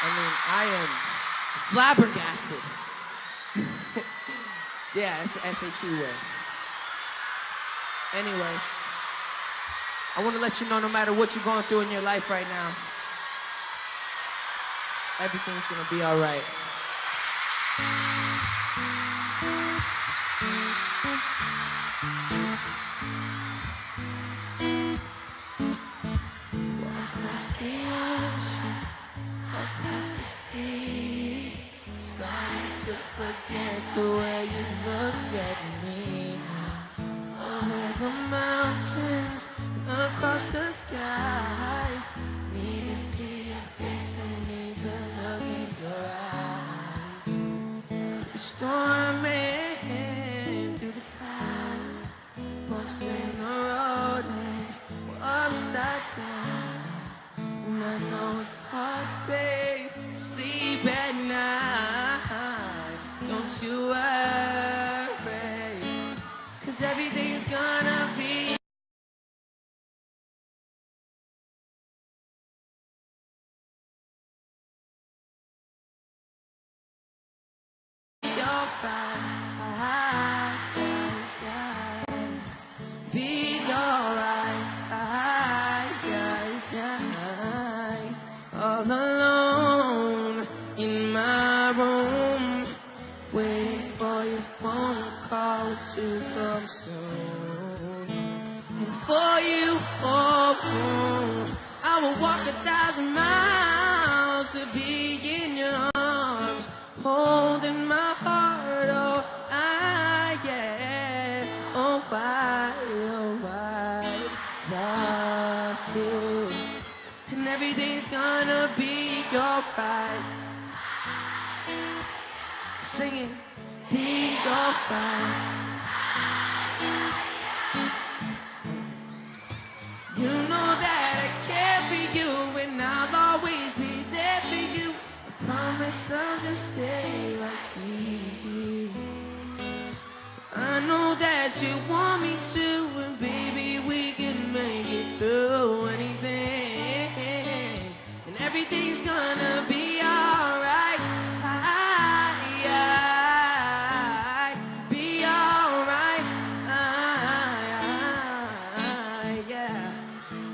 I am flabbergasted. Yeah, it's the SAT way. Anyways, I want to let you know no matter what you're going through in your life right now, everything's going to be all right. Across the ocean, across the sea, starting to forget the way you look at me. Over the mountains and across the sky, need to see your face and need to look in your eyes. The storm and through the clouds, bumps in the road and we're upside down. And I know it's hard, babe, to sleep at night. Don't you worry, 'cause everything's gonna be alright. Be alright. All alone in my room, waiting for your phone call to come soon. And for you, I will walk 1,000 miles to be in your arms, holding my heart. Oh, yeah. Oh, why, love you. And everything's gonna be alright. Singing, be alright. You know that I care for you and I'll always be there for you. I promise I'll just stay right here. I know that you want me to, and baby, we can make it through anything. And everything's gonna be alright. Be alright. Yeah.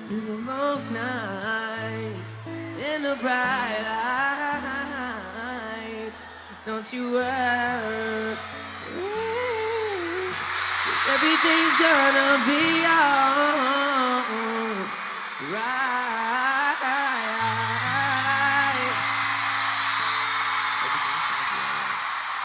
Through the long nights and the bright lights, don't you worry. Everything's gonna be alright.